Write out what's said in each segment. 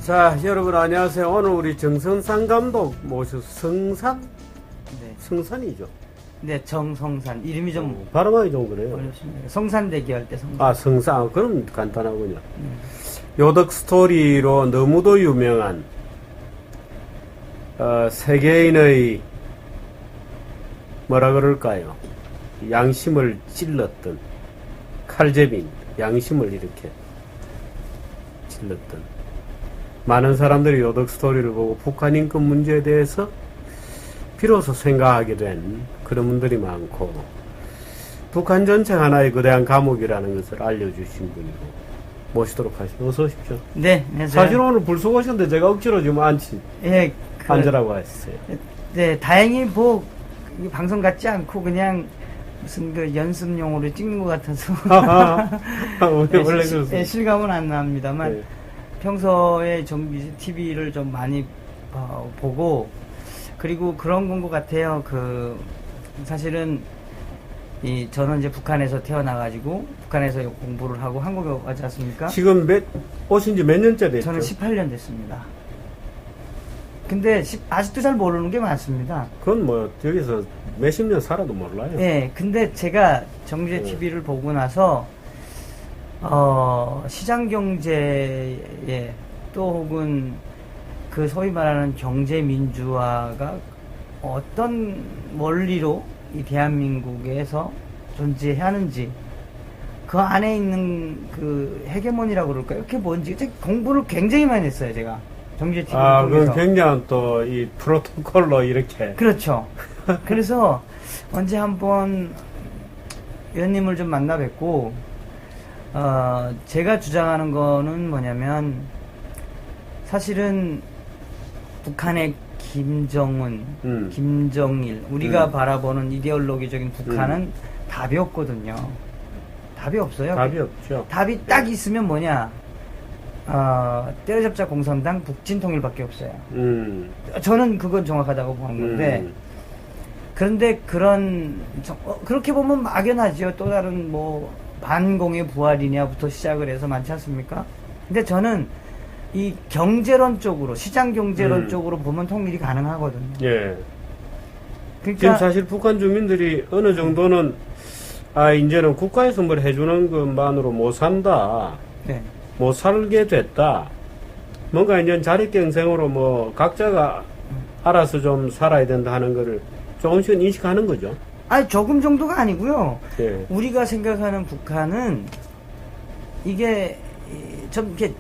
자, 여러분 안녕하세요. 오늘 우리 정성산 감독 모셔서 성산? 네. 성산이죠. 네, 정성산. 이름이 좀 발음하기 좀 그래요. 어렵습니다. 성산대교 할 때 성산. 아, 성산. 그럼 간단하군요. 요덕 스토리로 너무도 유명한 세계인의 뭐라 그럴까요? 양심을 찔렀던 칼제빈, 양심을 이렇게 찔렀던 많은 사람들이 요덕 스토리를 보고 북한 인권 문제에 대해서 비로소 생각하게 된 그런 분들이 많고, 북한 전체가 하나의 거대한 감옥이라는 것을 알려주신 분이고 모시도록 하십시오. 어서 오십시오. 네, 네. 사실 오늘 불쑥 오셨는데 제가 억지로 좀 예, 앉으라고 했어요. 네, 다행히 뭐 이 방송 같지 않고 그냥 무슨 그 연습용으로 찍는 것 같아서 원래 그렇습니다. 예, 실감은 안 납니다만 네. 평소에 정규 TV를 좀 많이 보고, 그리고 그런 건 것 같아요. 그 사실은 저는 이제 북한에서 태어나가지고 북한에서 공부를 하고 한국에 왔지 않습니까? 지금 오신 지 몇 년째 됐죠? 저는 18년 됐습니다. 근데 아직도 잘 모르는 게 많습니다. 그건 뭐 여기서 몇십 년 살아도 몰라요. 예, 근데 제가 정규제 TV를 보고 나서 시장 경제에 또 혹은 그 소위 말하는 경제 민주화가 어떤 원리로 이 대한민국에서 존재하는지, 그 안에 있는 그 헤게모니라고 그럴까요? 이렇게 뭔지 공부를 굉장히 많이 했어요, 제가. 정규제 TV를 아, 통해서. 그건 굉장한 또 이 프로토콜로 이렇게. 그렇죠. 그래서 언제 한번 의원님을 좀 만나 뵙고, 제가 주장하는 거는 뭐냐면, 사실은 북한의 김정은, 김정일, 우리가 바라보는 이데올로기적인 북한은 답이 없거든요. 답이 없어요. 답이 없죠. 답이 딱 있으면 뭐냐, 때려잡자 공산당, 북진통일밖에 없어요. 저는 그건 정확하다고 보는 건데, 그런데 그렇게 보면 막연하지요. 또 다른 뭐 반공의 부활이냐부터 시작을 해서 많지 않습니까? 근데 저는 이 경제론 쪽으로, 시장 경제론 쪽으로 보면 통일이 가능하거든요. 예. 그러니까 지금 사실 북한 주민들이 어느 정도는 이제는 국가에서 뭘 해주는 것만으로 못 산다, 네. 못 살게 됐다, 뭔가 이제 자립경생으로 뭐 각자가 알아서 좀 살아야 된다 하는 거를 조금씩은 인식하는 거죠. 아니, 조금 정도가 아니고요. 예. 우리가 생각하는 북한은 이게 좀 이렇게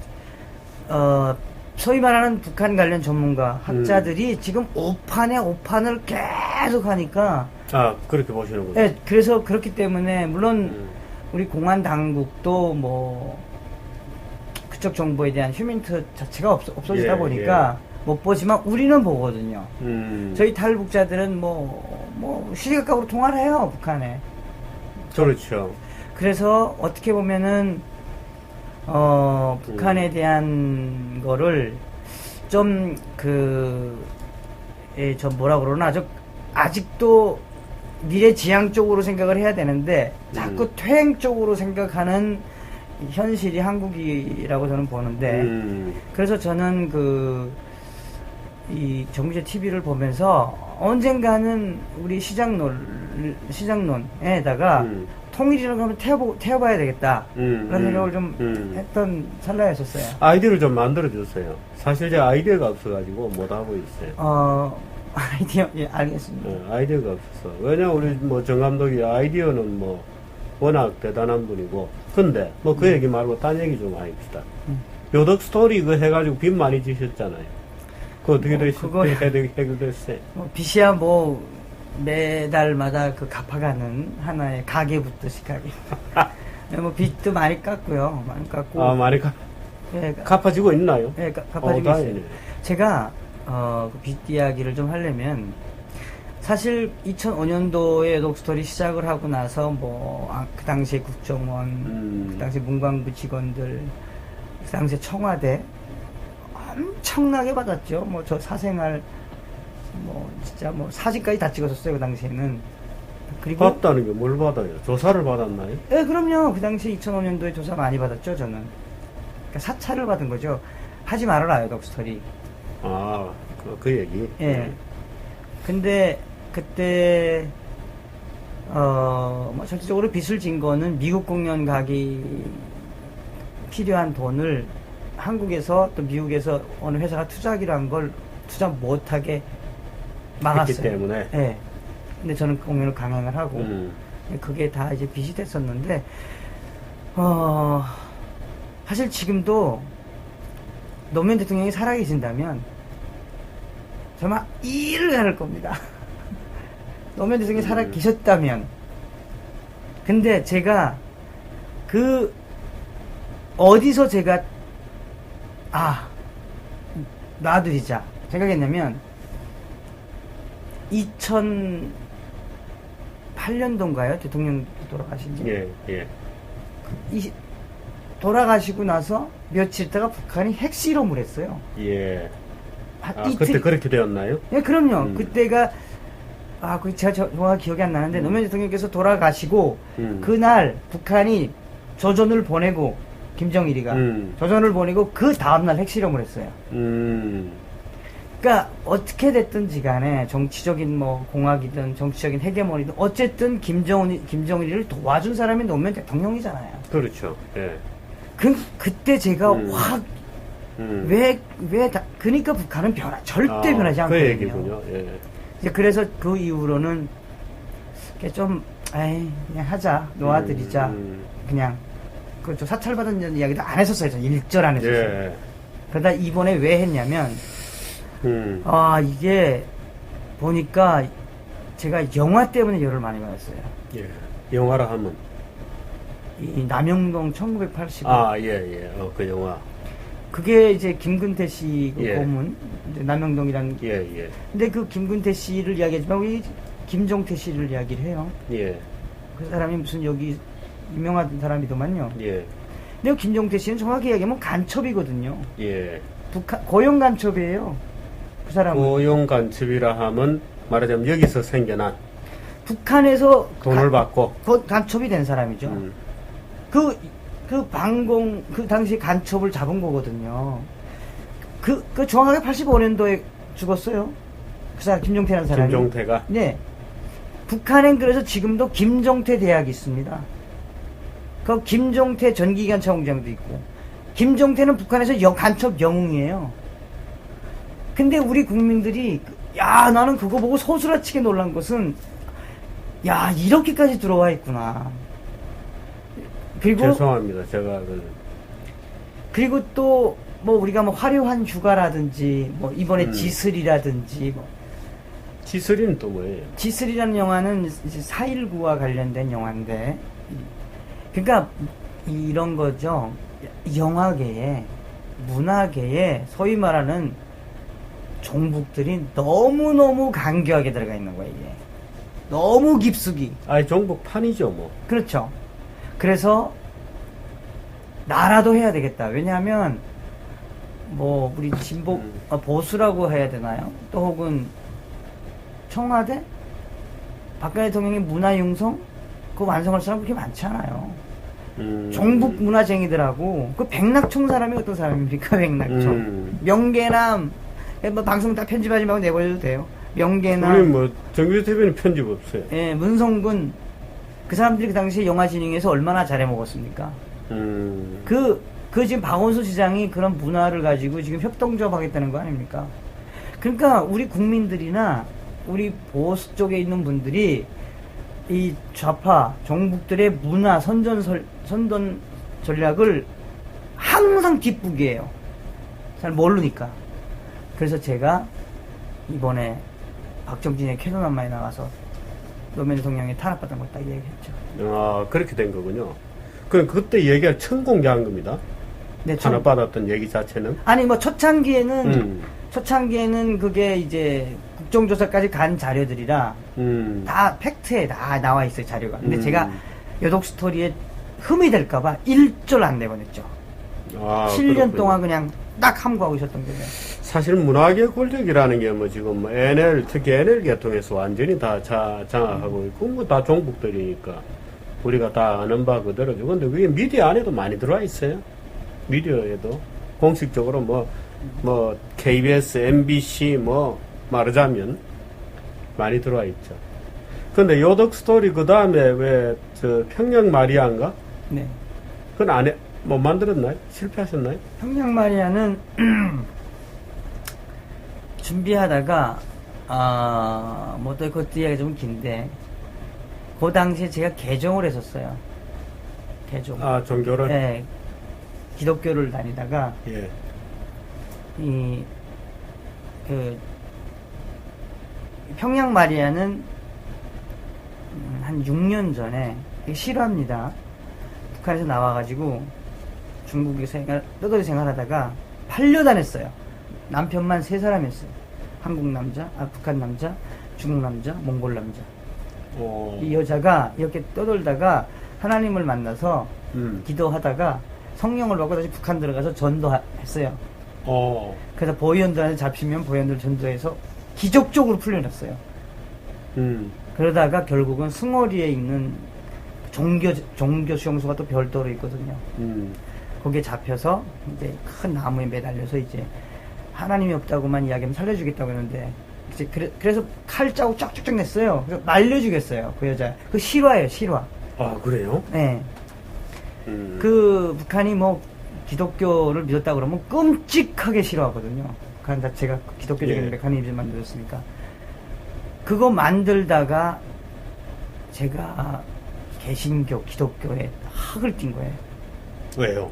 소위 말하는 북한 관련 전문가, 학자들이 지금 오판을 계속 하니까. 그렇게 보시는군요. 네, 그래서 그렇기 때문에, 물론, 우리 공안 당국도 뭐, 그쪽 정보에 대한 휴민트 자체가 없어지다 보니까 못 보지만 우리는 보거든요. 저희 탈북자들은 시시각각으로 통화를 해요, 북한에. 그렇죠. 그래서 어떻게 보면은, 북한에 대한 거를 좀 뭐라 그러나, 아직도 미래지향적으로 생각을 해야 되는데, 자꾸 퇴행 쪽으로 생각하는 현실이 한국이라고 저는 보는데, 그래서 저는 이 정규제 TV를 보면서 언젠가는 우리 시장론에다가 통일이라고 하면 태워봐야 되겠다. 그런 생각을 좀 했던 찰나였었어요. 아이디어를 좀 만들어주세요. 사실 제가 아이디어가 없어가지고 못하고 있어요. 아이디어, 예, 알겠습니다. 아이디어가 없어서. 왜냐면 우리 뭐 정 감독이 아이디어는 뭐 워낙 대단한 분이고, 근데 뭐 그 얘기 말고 딴 얘기 좀 합시다. 요덕 스토리 그거 해가지고 빚 많이 지셨잖아요. 그거 어떻게 해결됐어요? 빚이야 매달마다 갚아가는 하나의 가계부터 시작하게. 빚도 많이 깎고요. 많이 깎고. 많이 예, 갚아지고 있나요? 예, 갚아지고 있어요. 제가, 빚 이야기를 좀 하려면, 사실 2005년도에 녹스토리 시작을 하고 나서 그 당시에 국정원, 그 당시에 문광부 직원들, 그 당시에 청와대 엄청나게 받았죠. 저 사생활 진짜 사진까지 다 찍었었어요, 그 당시에는. 그리고 받다는 게 뭘 받아요? 조사를 받았나요? 네, 그럼요. 그 당시 2005년도에 조사 많이 받았죠, 저는. 그러니까 사찰을 받은 거죠. 하지 말아라, 요독 스토리. 아, 그 얘기. 예. 근데 그때 뭐 실질적으로 빚을 진 거는 미국 공연 가기 필요한 돈을 한국에서 또 미국에서 어느 회사가 투자하기로 한 걸 투자 못하게 막았어요. 했기 때문에. 예. 근데 저는 공연을 강행을 하고 그게 다 이제 빚이 됐었는데 사실 지금도 노무현 대통령이 살아계신다면 정말 일을 할 겁니다. 노무현 대통령이 살아계셨다면. 근데 제가 어디서 제가 놔두자 생각했냐면 2008년도인가요? 대통령 돌아가신 지. 예. 돌아가시고 나서 며칠 있다가 북한이 핵실험을 했어요. 예. 이틀. 그때 그렇게 되었나요? 예, 그럼요. 그때가 제가 정확히 기억이 안 나는데 노무현 대통령께서 돌아가시고 그날 북한이 조전을 보내고 김정일이가 조전을 보내고 그 다음날 핵실험을 했어요. 그러니까 어떻게 됐든지 간에 정치적인 뭐 공학이든 정치적인 헤게모니든 어쨌든 김정일이를 도와준 사람이 노무현 대통령이잖아요. 그렇죠. 예. 그때 제가 확 그러니까 북한은 절대 변하지 않거든요. 그 얘기군요. 예. 이제 그래서 그 이후로는 좀 그냥 하자, 놓아드리자, 그냥 좀 사찰받은 이야기도 안 했었어요. 저는 일절 안 했었어요. 예. 그러다 이번에 왜 했냐면 이게 보니까 제가 영화 때문에 열을 많이 받았어요. 예. 영화라 하면 이 남영동 1980. 예. 그 영화. 그게 이제 김근태 씨 그 예. 고문, 이제 남영동이란. 예. 근데 그 김근태 씨를 이야기하지만 우리 김종태 씨를 이야기를 해요. 예. 그 사람이 무슨 여기 유명한 사람이더만요. 예. 근데 김종태 씨는 정확히 얘기하면 간첩이거든요. 예. 북한 고용 간첩이에요. 그 사람은. 고용 간첩이라 하면 말하자면 여기서 생겨난 북한에서 돈을 받고 간첩이 된 사람이죠. 그 당시 간첩을 잡은 거거든요. 그 정확하게 85년도에 죽었어요. 그 사람, 김종태라는 사람이. 김종태가? 네. 북한엔 그래서 지금도 김종태 대학이 있습니다. 그 김종태 전기기관 차공장도 있고. 김종태는 북한에서 간첩 영웅이에요. 근데 우리 국민들이, 나는 그거 보고 소스라치게 놀란 것은, 이렇게까지 들어와 있구나. 그리고 죄송합니다. 제가 그리고 또 뭐 우리가 뭐 화려한 휴가라든지 뭐 이번에 지슬이라든지 뭐 지슬이는 또 뭐예요? 지슬이라는 영화는 이제 4.19와 관련된 영화인데 그러니까 이런 거죠. 영화계에 문화계에 소위 말하는 종북들이 너무너무 간교하게 들어가 있는 거예요. 이게 너무 깊숙이. 종북판이죠 뭐. 그렇죠. 그래서 나라도 해야 되겠다. 왜냐하면 뭐 우리 진보 보수라고 해야 되나요? 또 혹은 청와대 박근혜 대통령의 문화융성 그거 완성할 사람 그렇게 많지 않아요. 종북 문화쟁이들하고 그 백낙총 사람이 어떤 사람입니까? 백낙총 명계남 뭐 방송 다 편집하지 말고 내버려도 돼요. 명계남 우리 뭐 정규 TV는 편집 없어요. 예, 문성군 그 사람들이 그 당시에 영화 진흥에서 얼마나 잘해 먹었습니까? 그 지금 박원순 시장이 그런 문화를 가지고 지금 협동조합 하겠다는 거 아닙니까? 그러니까 우리 국민들이나 우리 보수 쪽에 있는 분들이 이 좌파 종북들의 문화 선전 전략을 항상 뒷북이에요. 잘 모르니까. 그래서 제가 이번에 박정진의 캐논한마에 나가서 노무현 대통령이 탄압받은 걸 딱 얘기했죠. 그렇게 된 거군요. 그럼 그때 얘기가 천공개한 겁니다. 네, 탄압받았던 얘기 자체는? 아니 뭐 초창기에는 그게 이제 국정조사까지 간 자료들이라 다 팩트에 다 나와 있어요, 자료가. 근데 제가 요독 스토리에 흠이 될까봐 1절 안 내보냈죠. 7년 그렇군요. 동안 그냥 딱 함구하고 있었던 거예요. 사실 문화계 권력이라는 게 뭐 지금 뭐 특히 NL 계통에서 완전히 다 장악하고 있고 뭐 다 종북들이니까 우리가 다 아는 바 그대로죠. 근데 그게 미디어 안에도 많이 들어와 있어요. 미디어에도 공식적으로 뭐 뭐 KBS, MBC 뭐 말하자면 많이 들어와 있죠. 근데 요덕 스토리 그 다음에 왜 저 평양 마리아인가? 네. 그건 안 해, 못 만들었나요? 실패하셨나요? 평양 마리아는 준비하다가 뭐또 그것도 이야기가 좀 긴데 그 당시에 제가 개종을 했었어요. 개종. 아, 종교를? 네. 기독교를 다니다가 예. 그 평양 마리아는 한 6년 전에 이게 실화입니다. 북한에서 나와가지고 중국에 떠돌이 생활하다가 팔려다녔어요. 남편만 3사람이었어요. 한국 남자, 북한 남자, 중국 남자, 몽골 남자. 이 여자가 이렇게 떠돌다가 하나님을 만나서 기도하다가 성령을 받고 다시 북한 들어가서 전도했어요. 그래서 보위원들한테 잡히면 보위원들 전도해서 기적적으로 풀려났어요. 그러다가 결국은 승어리에 있는 종교 수용소가 또 별도로 있거든요. 거기에 잡혀서 이제 큰 나무에 매달려서 이제 하나님이 없다고만 이야기하면 살려주겠다고 했는데 이제 그래서 칼 자국 쫙쫙쫙 냈어요. 그래서 말려주겠어요. 그 여자. 그 실화예요, 실화. 아, 그래요? 네. 그 북한이 뭐 기독교를 믿었다 그러면 끔찍하게 싫어하거든요. 북한 자체가 기독교적인 예. 메커니즘을 만들었으니까. 그거 만들다가 제가 개신교, 기독교에 학을 띈 거예요. 왜요?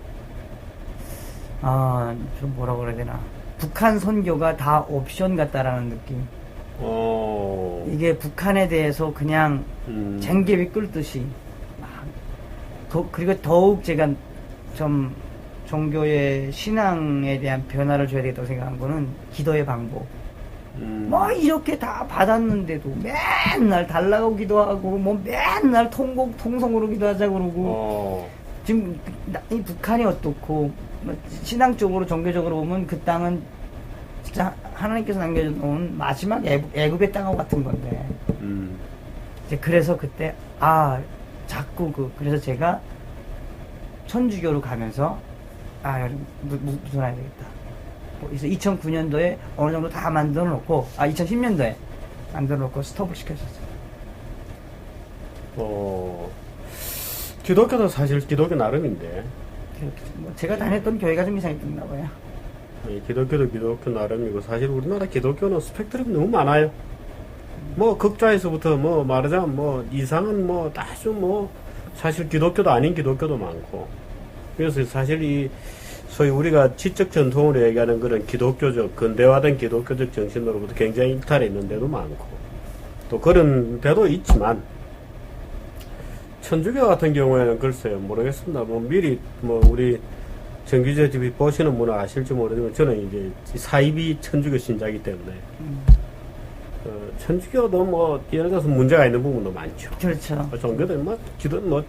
좀 뭐라 그래야 되나. 북한 선교가 다 옵션 같다라는 느낌. 이게 북한에 대해서 그냥 쟁개비 끌듯이. 그리고 더욱 제가 좀 종교의 신앙에 대한 변화를 줘야 되겠다고 생각한 거는 기도의 방법. 뭐 이렇게 다 받았는데도 맨날 달라고 기도하고 뭐 맨날 통성으로 기도하자 그러고 지금 이 북한이 어떻고 뭐 신앙적으로 종교적으로 보면 그 땅은 진짜 하나님께서 남겨놓은 마지막 애굽의 땅하고 같은 건데 이제 그래서 그때 자꾸 그래서 제가 천주교로 가면서 무슨해야 되겠다. 그래서 2009년도에 어느 정도 다 만들어 놓고 2010년도에 만들어 놓고 스톱을 시켰었어요. 기독교도 사실 기독교 나름인데 뭐 제가 다녔던 교회가 좀 이상했나 봐요. 기독교도 기독교 나름이고 사실 우리나라 기독교는 스펙트럼이 너무 많아요. 뭐 극좌에서부터 뭐 말하자면 뭐 이상은 뭐 아주 뭐 사실 기독교도 아닌 기독교도 많고 그래서 사실 이 소위 우리가 지적 전통으로 얘기하는 그런 기독교적 근대화된 기독교적 정신으로부터 굉장히 이탈해 있는 데도 많고 또 그런 데도 있지만 천주교 같은 경우에는 글쎄요 모르겠습니다. 뭐 미리 뭐 우리 정규재 TV 보시는 분은 아실지 모르지만 저는 이제 사이비 천주교 신자이기 때문에 천주교도 뭐 예를 들어서 문제가 있는 부분도 많죠. 그렇죠. 종교들 뭐 기도 뭐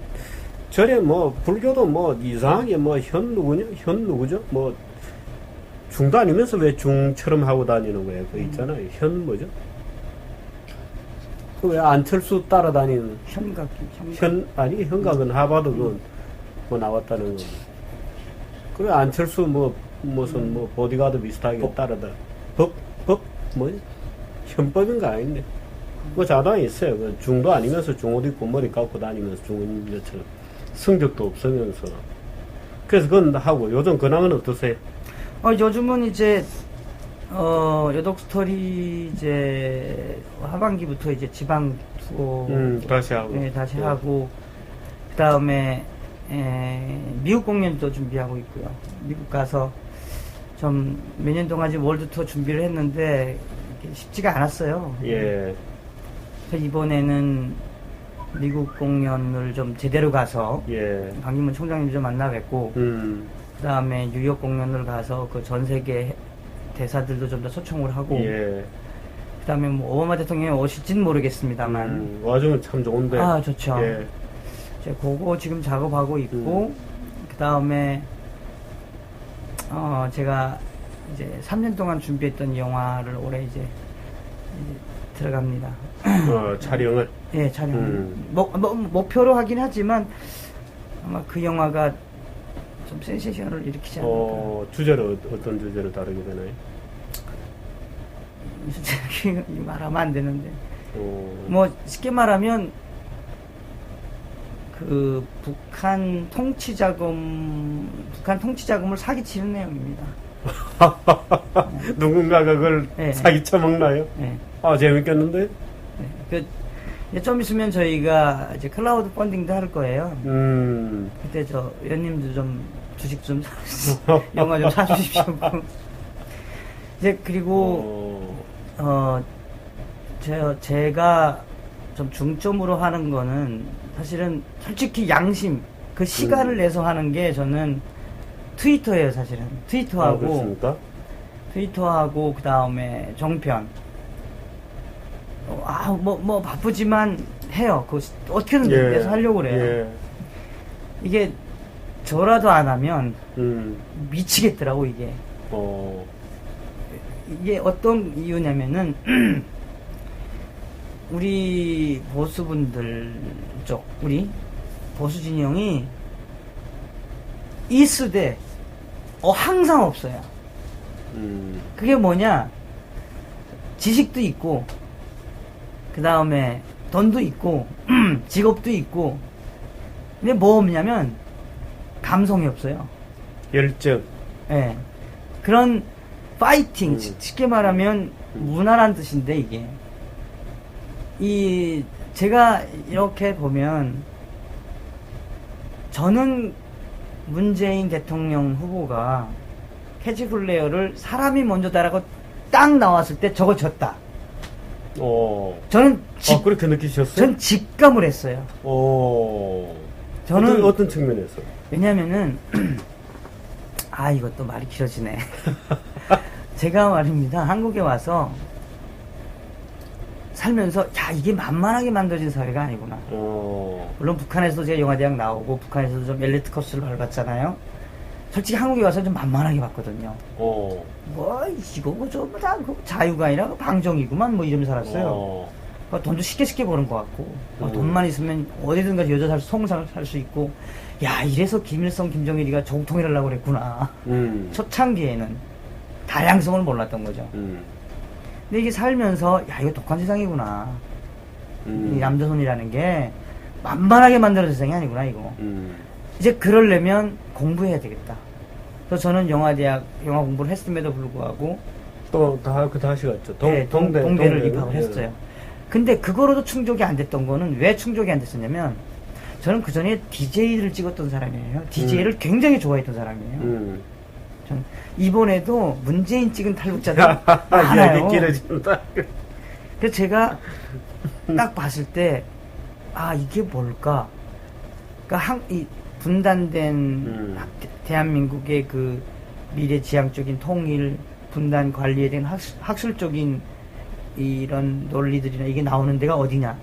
절에 뭐 불교도 뭐 이상하게 뭐 현 누구죠? 뭐 중도 아니면서 왜 중처럼 하고 다니는 거예요? 그 있잖아요. 현 뭐죠? 그 왜 안철수 따라다니는 현각은 하버드 뭐 나왔다는 거. 그 안철수 뭐 무슨 뭐 보디가드 비슷하게 따라다 법 뭐지? 현법인가 아닌데 뭐 자당이 있어요. 그 중도 아니면서 중옷 입고 머리 감고 다니면서 중원여처럼 성적도 없으면서 그래서 그건 하고 요즘 근황은 어떠세요? 요즘은 이제 여독 스토리 이제 하반기부터 이제 지방 투어 다시 하고 다시 하고 그 다음에 미국 공연도 준비하고 있고요. 미국 가서 좀 몇 년 동안 지금 월드 투어 준비를 했는데 쉽지가 않았어요. 예. 그래서 이번에는 미국 공연을 좀 제대로 가서 강기문 총장님 좀 만나 뵙고 그 다음에 뉴욕 공연을 가서 그 전 세계 대사들도 좀 더 초청을 하고 그 다음에 뭐 오바마 대통령이 오실지는 모르겠습니다만 와주면 참 좋은데 좋죠. 이제 그거 지금 작업하고 있고 그 다음에 제가 이제 3년 동안 준비했던 영화를 올해 이제 들어갑니다. 촬영을? 예, 촬영. 목표로 하긴 하지만 아마 그 영화가 좀 센세이션을 일으키지 않을까. 주제로 어떤 주제를 다루게 되나요? 이렇게 말하면 안 되는데. 어, 뭐 쉽게 말하면 그 북한 통치 자금을 사기치는 내용입니다. 누군가가 그걸 네. 사기쳐 먹나요? 네. 아, 재밌겠는데? 네. 이제 좀 있으면 저희가 이제 클라우드 펀딩도 할 거예요. 그때 저 위원님도 좀 주식 좀 영화 좀 사주십시오. 이제 그리고 제가 좀 중점으로 하는 거는 사실은 솔직히 양심 그 시간을 내서 하는 게 저는 트위터예요. 사실은 그렇습니까? 트위터하고 그 다음에 종편. 뭐 바쁘지만 해요. 그 어떻게든 내서 하려고 그래요. 예. 이게 저라도 안 하면 미치겠더라고 이게. 이게 어떤 이유냐면은 우리 보수분들 쪽 우리 보수 진영이 있으되 항상 없어요. 그게 뭐냐? 지식도 있고 그 다음에 돈도 있고 직업도 있고 근데 뭐 없냐면 감성이 없어요. 열정. 예. 그런 파이팅 쉽게 말하면 문화란 뜻인데 이게 제가 이렇게 보면 저는 문재인 대통령 후보가 캐치플레이어를 사람이 먼저다라고 딱 나왔을 때 저거 졌다. 저는 그렇게 느끼셨어요? 전 직감을 했어요. 저는 어떤 측면에서? 왜냐면은 이것도 말이 길어지네. 제가 말입니다. 한국에 와서 살면서 이게 만만하게 만들어진 사회가 아니구나. 물론 북한에서도 제가 영화대학 나오고 북한에서도 좀 엘리트 코스를 밟았잖아요. 솔직히 한국에 와서 좀 만만하게 봤거든요. 이거 전부 다 자유가 아니라 방정이구만 뭐 이러면서 살았어요. 돈도 쉽게 버는 것 같고 돈만 있으면 어디든 가서 여자 송살 살 수 있고 이래서 김일성 김정일이가 조국통일을 하려고 그랬구나. 초창기에는 다양성을 몰랐던 거죠. 근데 이게 살면서 이거 독한 세상이구나. 이 남조선이라는 게 만만하게 만들어진 세상이 아니구나 이거. 이제 그러려면 공부해야 되겠다. 그래서 저는 영화 공부를 했음에도 불구하고 또 다시 갔죠. 동대를 입학을 했어요. 근데 그거로도 충족이 안 됐던 거는 왜 충족이 안 됐었냐면 저는 그 전에 DJ를 찍었던 사람이에요. DJ를 굉장히 좋아했던 사람이에요. 전 이번에도 문재인 찍은 탈북자들 많아요. 이야기 길어진다. 그래서 제가 딱 봤을 때 이게 뭘까? 그러니까 이 분단된 대한민국의 그 미래지향적인 통일, 분단 관리에 대한 학술적인 이런 논리들이나 이게 나오는 데가 어디냐?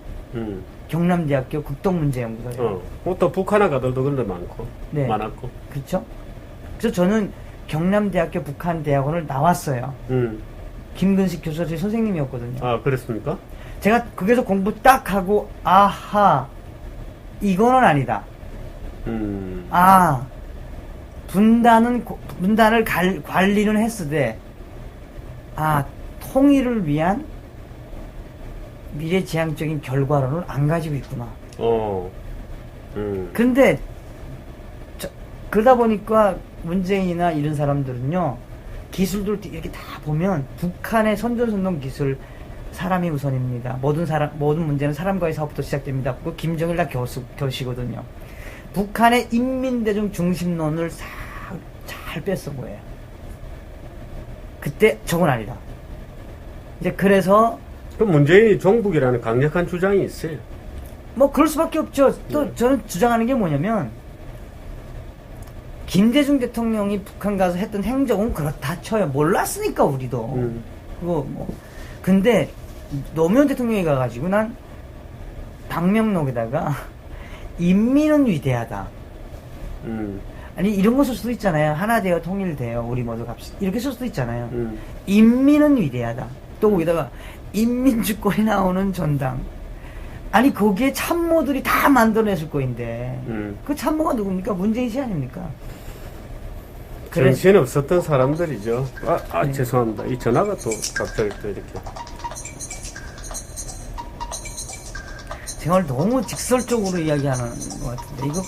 경남대학교 국동문제연구소예요. 또 북한 학과들도 그런 데 많고, 네. 많았고. 그렇죠? 그래서 저는 경남대학교 북한대학원을 나왔어요. 김근식 교수가 제 선생님이었거든요. 그랬습니까? 제가 거기서 공부 딱 하고 이거는 아니다. 분단을 관리는 했으되 통일을 위한 미래지향적인 결과론을 안 가지고 있구나. 근데 그러다 보니까 문재인이나 이런 사람들은요 기술들 이렇게 다 보면 북한의 선전선동 기술 사람이 우선입니다. 모든 문제는 사람과의 사업부터 시작됩니다. 그 김정일 다 교시거든요. 북한의 인민대중 중심론을 잘 뺐던 거예요. 그때 저건 아니다. 이제 그래서 문재인이 종북이라는 강력한 주장이 있어요. 뭐 그럴 수밖에 없죠. 또 저는 주장하는 게 뭐냐면 김대중 대통령이 북한 가서 했던 행적은 그렇다 쳐요. 몰랐으니까 우리도. 그거 근데 노무현 대통령이 가가지고 난 방명록에다가 인민은 위대하다. 아니 이런 거 쓸 수도 있잖아요. 하나 되어 통일되어 우리 모두 갑시다. 이렇게 쓸 수도 있잖아요. 인민은 위대하다. 또 거기다가 인민주권이 나오는 전당. 아니 거기에 참모들이 다 만들어냈을 거인데 그 참모가 누굽니까? 문재인 씨 아닙니까? 정신 없었던 사람들이죠. 네. 죄송합니다. 이 전화가 또 갑자기 또 이렇게. 제가 너무 직설적으로 이야기하는 것 같은데, 이거.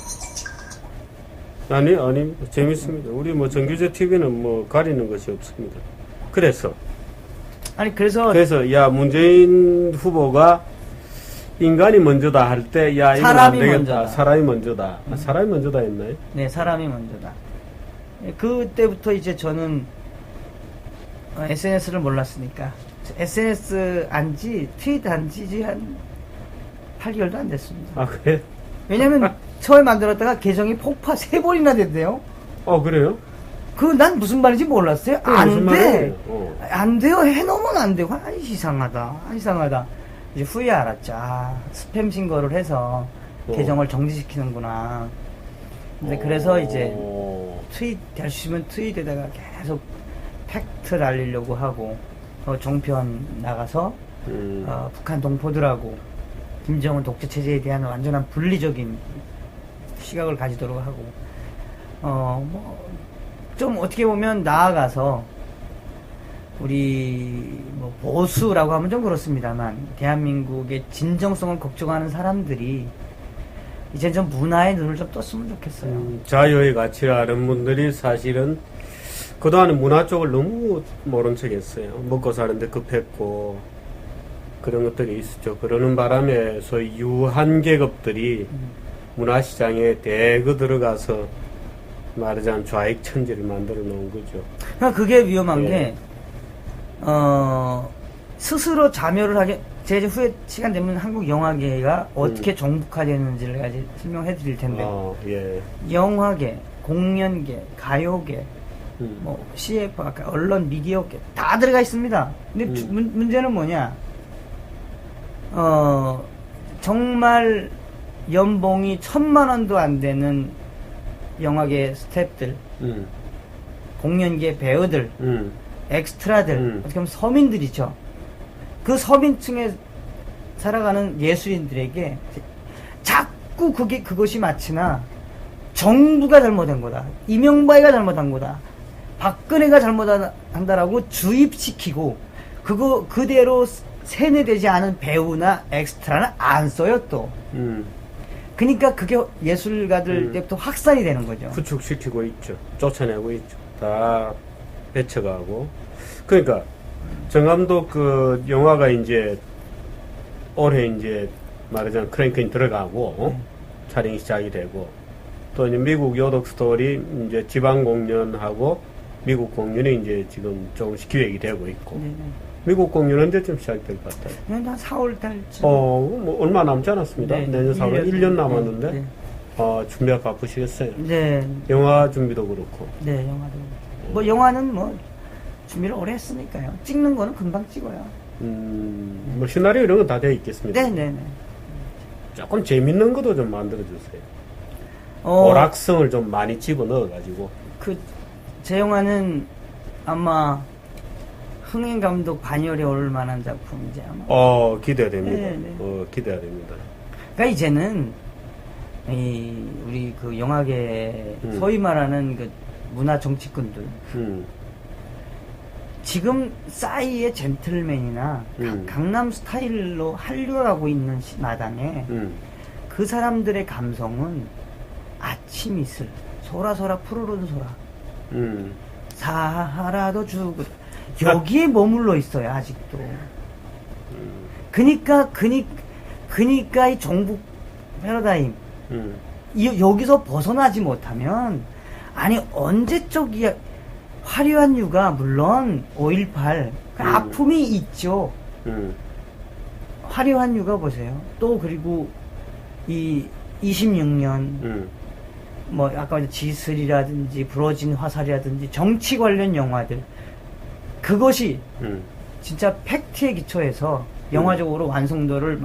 아니, 재밌습니다. 우리 뭐 정규제 TV는 뭐 가리는 것이 없습니다. 그래서, 아니, 그래서 야, 문재인 후보가 인간이 먼저다 할 때, 야, 이건 안 사람이 되겠다. 먼저다. 사람이 먼저다. 사람이 먼저다 했나요? 네, 사람이 먼저다. 예, 그때부터 이제 저는 SNS를 몰랐으니까 SNS 안지 트윗 안지 한 8개월도 안 됐습니다. 아, 그래? 왜냐면 처음에 만들었다가 계정이 폭파 3번이나 됐대요. 그래요? 난 무슨 말인지 몰랐어요. 그게 무슨 안 말이에요? 돼. 안 돼요. 해놓으면 안 되고. 이상하다. 이제 후에 알았죠. 스팸 신고를 해서 계정을 정지시키는구나. 근데 그래서 이제 트윗 될 수 있으면 트윗에다가 계속 팩트를 알리려고 하고 종편 나가서 북한 동포들하고 김정은 독재 체제에 대한 완전한 분리적인 시각을 가지도록 하고 좀 어떻게 보면 나아가서 우리 뭐 보수라고 하면 좀 그렇습니다만 대한민국의 진정성을 걱정하는 사람들이 이제 좀 문화의 눈을 좀 떴으면 좋겠어요. 자유의 가치를 아는 분들이 사실은 그동안에 문화 쪽을 너무 모른 척 했어요. 먹고 사는데 급했고 그런 것들이 있었죠. 그러는 바람에 소위 유한 계급들이 문화시장에 대거 들어가서 말하자면 좌익 천지를 만들어 놓은 거죠. 그러니까 그게 위험한 예. 게 스스로 자멸을 하게 제가 이제 후에 시간 되면 한국 영화계가 어떻게 정북화되는지를 이제 설명해 드릴 텐데 예. 영화계, 공연계, 가요계, 뭐 CF, 아까 언론, 미디어계 다 들어가 있습니다. 근데 문제는 뭐냐? 정말 연봉이 1,000만 원도 안 되는 영화계 스태프들, 공연계 배우들, 엑스트라들, 어떻게 보면 서민들이죠. 그 서민층에 살아가는 예술인들에게 자꾸 그것이 마치나 정부가 잘못한 거다. 이명박이가 잘못한 거다. 박근혜가 잘못한다라고 주입시키고 그대로 세뇌되지 않은 배우나 엑스트라는 안 써요 또. 그러니까 그게 예술가들 때부터 확산이 되는 거죠. 구축시키고 있죠. 쫓아내고 있죠. 다 배쳐가고. 그러니까 정감독 그 영화가 이제 올해 이제 말하자면 크랭크인 들어가고 촬영이 시작이 되고 또 이제 미국 요독 스토리 이제 지방 공연하고 미국 공연이 이제 지금 조금씩 기획이 되고 있고 네네. 미국 공연은 언제쯤 시작될 것 같아요? 한 4월 달쯤. 뭐 얼마 남지 않았습니다. 네, 내년 4월 1년 남았는데 네. 준비가 바쁘시겠어요. 네. 영화 준비도 그렇고. 네, 영화도. 뭐 영화는 뭐 준비를 오래 했으니까요. 찍는 거는 금방 찍어요. 뭐 시나리오 이런 건 다 되어 있겠습니다. 네네네. 조금 재밌는 것도 좀 만들어 주세요. 오락성을 좀 많이 집어넣어 가지고. 제 영화는 아마 흥행 감독 반열에 오를 만한 작품이지 아마. 기대가 됩니다. 네. 기대가 됩니다. 그러니까 이제는 우리 그 영화계 소위 말하는 그 문화 정치꾼들 지금 싸이의 젠틀맨이나 강남 스타일로 하려고 있는 마당에 그 사람들의 감성은 아침 이슬 소라소라 푸르른 소라 사하라도 주고 여기에 머물러 있어요 아직도. 그니까 이 종북 패러다임 여기서 벗어나지 못하면 아니 언제적 화려한 육아 물론 5.18 아픔이 있죠. 화려한 육아 보세요. 또 그리고 이 26년 뭐 아까 지슬이라든지 부러진 화살이라든지 정치 관련 영화들 그것이 진짜 팩트에 기초해서 영화적으로 완성도를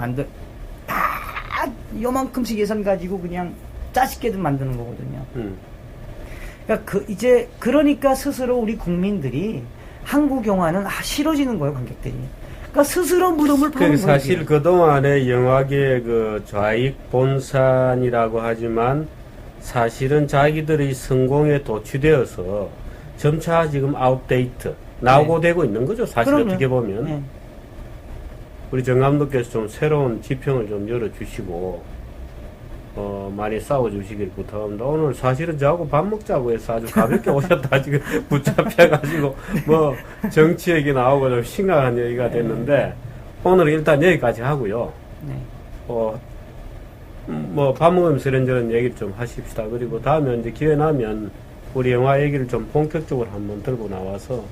다 요만큼씩 예산 가지고 그냥 짜식게들 만드는 거거든요. 그러니까 스스로 우리 국민들이 한국 영화는 싫어지는 거예요, 관객들이. 그러니까 스스로 무덤을 파는 거예요. 사실 그동안에 영화계 그 좌익 본산이라고 하지만 사실은 자기들의 성공에 도취되어서 점차 지금 아웃데이트 나오고 되고 있는 거죠. 사실 그럼요. 어떻게 보면 네. 우리 정 감독께서 좀 새로운 지평을 좀 열어주시고 많이 싸워주시길 부탁합니다. 오늘 사실은 저하고 밥 먹자고 해서 아주 가볍게 오셨다 지금 붙잡혀가지고 뭐 정치 얘기 나오고 좀 심각한 얘기가 됐는데 오늘은 일단 여기까지 하고요. 네. 뭐 밥 먹으면서 이런저런 얘기를 좀 하십시다. 그리고 다음에 이제 기회 나면 우리 영화 얘기를 좀 본격적으로 한번 들고 나와서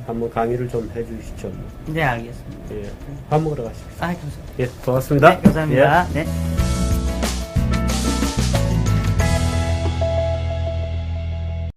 한번 강의를 좀 해주시죠. 네, 알겠습니다. 예, 밥 먹으러 가십시오. 아, 감사합니다. 예, 고맙습니다. 네, 감사합니다. 예. 네.